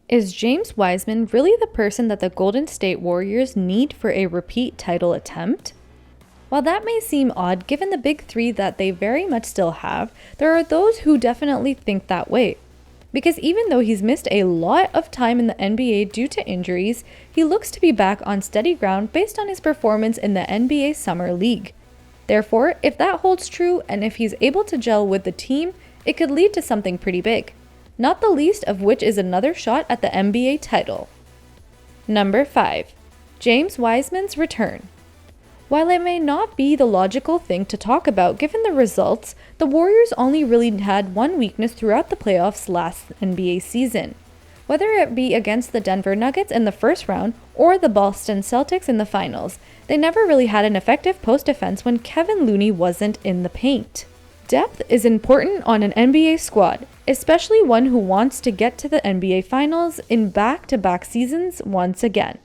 Is James Wiseman really the person that the Golden State Warriors need for a repeat title attempt? While that may seem odd given the big three that they very much still have, there are those who definitely think that way. Because even though he's missed a lot of time in the NBA due to injuries, he looks to be back on steady ground based on his performance in the NBA Summer League. Therefore, if that holds true and if he's able to gel with the team, it could lead to something pretty big. Not the least of which is another shot at the NBA title. Number 5. James Wiseman's return. While it may not be the logical thing to talk about given the results, the Warriors only really had one weakness throughout the playoffs last NBA season. Whether it be against the Denver Nuggets in the first round or the Boston Celtics in the finals, they never really had an effective post defense when Kevin Looney wasn't in the paint. Depth is important on an NBA squad, especially one who wants to get to the NBA Finals in back-to-back seasons once again.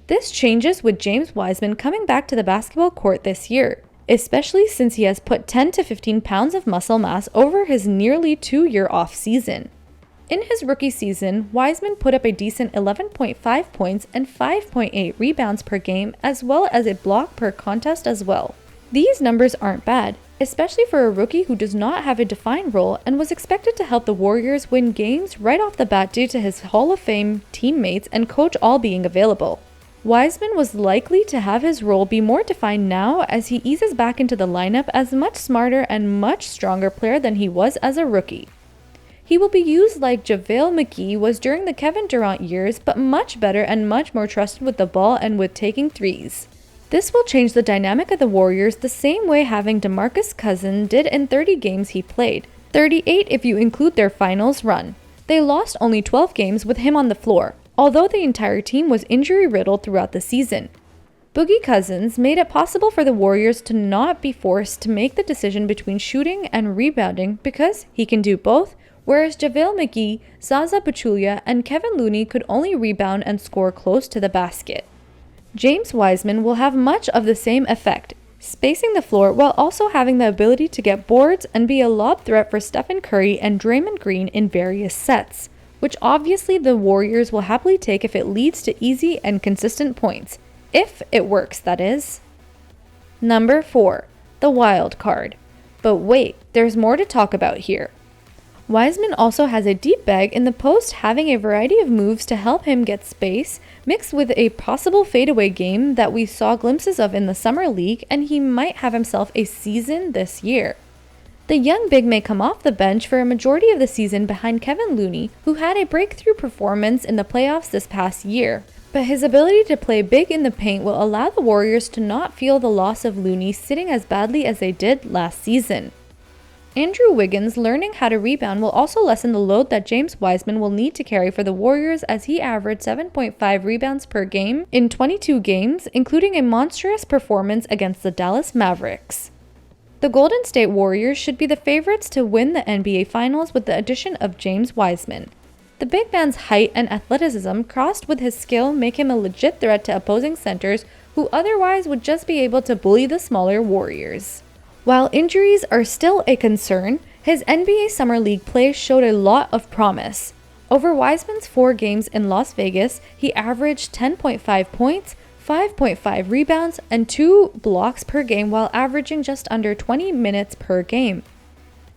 This changes with James Wiseman coming back to the basketball court this year, especially since he has put 10 to 15 pounds of muscle mass over his nearly 2-year off season. In his rookie season, Wiseman put up a decent 11.5 points and 5.8 rebounds per game as well as a block per contest as well. These numbers aren't bad, especially for a rookie who does not have a defined role and was expected to help the Warriors win games right off the bat due to his Hall of Fame teammates and coach all being available. Wiseman was likely to have his role be more defined now as he eases back into the lineup as a much smarter and much stronger player than he was as a rookie. He will be used like JaVale McGee was during the Kevin Durant years, but much better and much more trusted with the ball and with taking threes. This will change the dynamic of the Warriors the same way having DeMarcus Cousins did in 30 games he played, 38 if you include their finals run. They lost only 12 games with him on the floor, although the entire team was injury-riddled throughout the season. Boogie Cousins made it possible for the Warriors to not be forced to make the decision between shooting and rebounding because he can do both, whereas JaVale McGee, Zaza Pachulia, and Kevin Looney could only rebound and score close to the basket. James Wiseman will have much of the same effect, spacing the floor while also having the ability to get boards and be a lob threat for Stephen Curry and Draymond Green in various sets, which obviously the Warriors will happily take if it leads to easy and consistent points. If it works, that is. Number 4. The wild card. But wait, there's more to talk about here. Wiseman also has a deep bag in the post, having a variety of moves to help him get space, mixed with a possible fadeaway game that we saw glimpses of in the Summer League, and he might have himself a season this year. The young big may come off the bench for a majority of the season behind Kevin Looney, who had a breakthrough performance in the playoffs this past year. But his ability to play big in the paint will allow the Warriors to not feel the loss of Looney sitting as badly as they did last season. Andrew Wiggins learning how to rebound will also lessen the load that James Wiseman will need to carry for the Warriors as he averaged 7.5 rebounds per game in 22 games, including a monstrous performance against the Dallas Mavericks. The Golden State Warriors should be the favorites to win the NBA Finals with the addition of James Wiseman. The big man's height and athleticism crossed with his skill make him a legit threat to opposing centers who otherwise would just be able to bully the smaller Warriors. While injuries are still a concern, his NBA Summer League play showed a lot of promise. Over Wiseman's 4 games in Las Vegas, he averaged 10.5 points, 5.5 rebounds, and 2 blocks per game while averaging just under 20 minutes per game.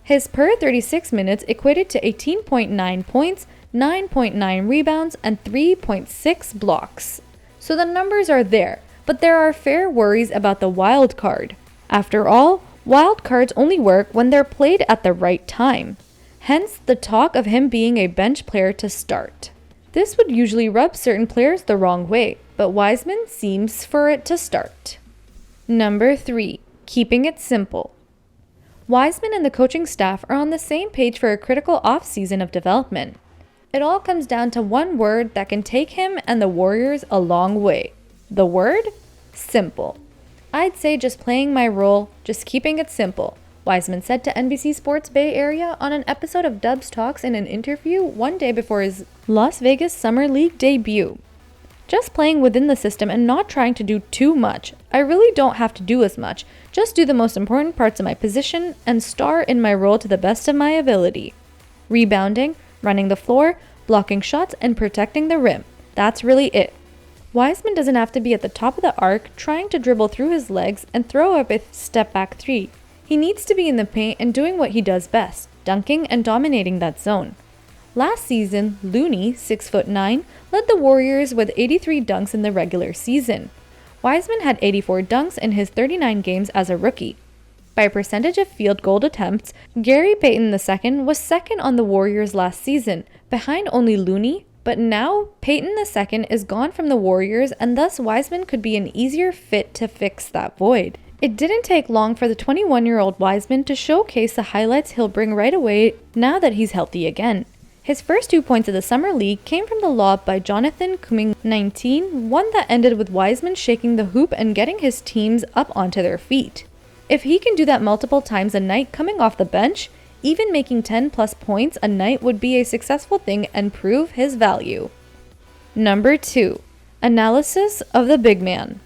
His per 36 minutes equated to 18.9 points, 9.9 rebounds, and 3.6 blocks. So the numbers are there, but there are fair worries about the wild card. After all, wild cards only work when they're played at the right time. Hence the talk of him being a bench player to start. This would usually rub certain players the wrong way, but Wiseman seems for it to start. Number 3. Keeping it simple. Wiseman and the coaching staff are on the same page for a critical off-season of development. It all comes down to one word that can take him and the Warriors a long way. The word? Simple. I'd say just playing my role, just keeping it simple, Wiseman said to NBC Sports Bay Area on an episode of Dubs Talks in an interview one day before his Las Vegas Summer League debut. Just playing within the system and not trying to do too much. I really don't have to do as much, just do the most important parts of my position and star in my role to the best of my ability. Rebounding, running the floor, blocking shots, and protecting the rim. That's really it. Wiseman doesn't have to be at the top of the arc trying to dribble through his legs and throw up a step-back three. He needs to be in the paint and doing what he does best, dunking and dominating that zone. Last season, Looney, 6'9", led the Warriors with 83 dunks in the regular season. Wiseman had 84 dunks in his 39 games as a rookie. By percentage of field goal attempts, Gary Payton II was second on the Warriors last season, behind only Looney, but now Payton II is gone from the Warriors and thus Wiseman could be an easier fit to fix that void. It didn't take long for the 21-year-old Wiseman to showcase the highlights he'll bring right away now that he's healthy again. His first 2 points of the Summer League came from the lob by Jonathan Kuminga 19, one that ended with Wiseman shaking the hoop and getting his teams up onto their feet. If he can do that multiple times a night coming off the bench, even making 10 plus points a night would be a successful thing and prove his value. Number 2. Analysis of the big man.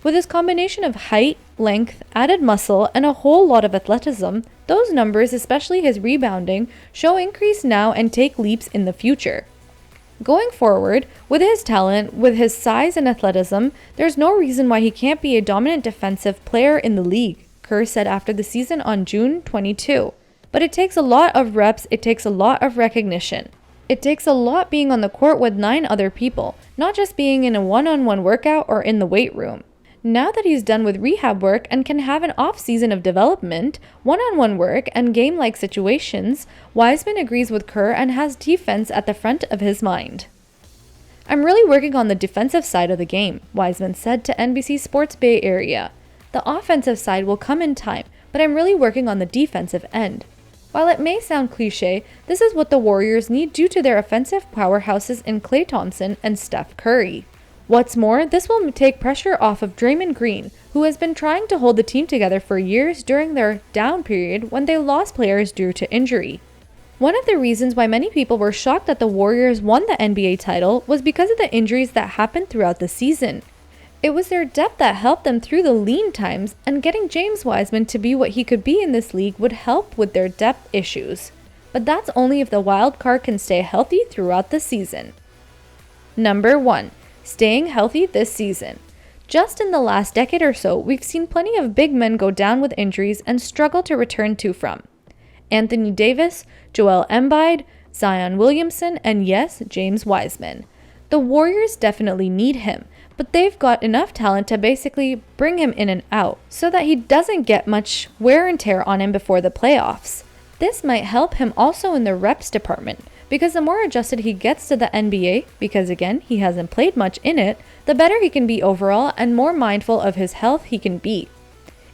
With his combination of height, length, added muscle, and a whole lot of athleticism, those numbers, especially his rebounding, show increase now and take leaps in the future. Going forward, with his talent, with his size and athleticism, there's no reason why he can't be a dominant defensive player in the league, Kerr said after the season on June 22. But it takes a lot of reps, it takes a lot of recognition. It takes a lot being on the court with 9 other people, not just being in a one-on-one workout or in the weight room. Now that he's done with rehab work and can have an off-season of development, one-on-one work, and game-like situations, Wiseman agrees with Kerr and has defense at the front of his mind. "I'm really working on the defensive side of the game," Wiseman said to NBC Sports Bay Area. "The offensive side will come in time, but I'm really working on the defensive end." While it may sound cliche, this is what the Warriors need due to their offensive powerhouses in Klay Thompson and Steph Curry. What's more, this will take pressure off of Draymond Green, who has been trying to hold the team together for years during their down period when they lost players due to injury. One of the reasons why many people were shocked that the Warriors won the NBA title was because of the injuries that happened throughout the season. It was their depth that helped them through the lean times, and getting James Wiseman to be what he could be in this league would help with their depth issues. But that's only if the wild card can stay healthy throughout the season. Number 1. Staying healthy this season. Just in the last decade or so, we've seen plenty of big men go down with injuries and struggle to return to from. Anthony Davis, Joel Embiid, Zion Williamson, and yes, James Wiseman. The Warriors definitely need him, but they've got enough talent to basically bring him in and out so that he doesn't get much wear and tear on him before the playoffs. This might help him also in the reps department, because the more adjusted he gets to the NBA, because again, he hasn't played much in it, the better he can be overall and more mindful of his health he can be.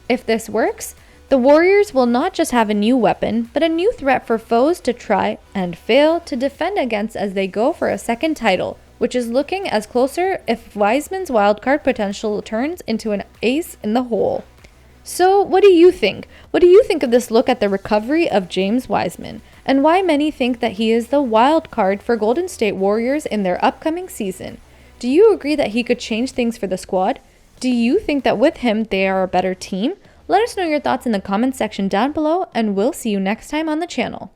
If this works, the Warriors will not just have a new weapon, but a new threat for foes to try and fail to defend against as they go for a second title, which is looking as closer if Wiseman's wildcard potential turns into an ace in the hole. So what do you think? What do you think of this look at the recovery of James Wiseman, and why many think that he is the wild card for Golden State Warriors in their upcoming season? Do you agree that he could change things for the squad? Do you think that with him they are a better team? Let us know your thoughts in the comments section down below, and we'll see you next time on the channel.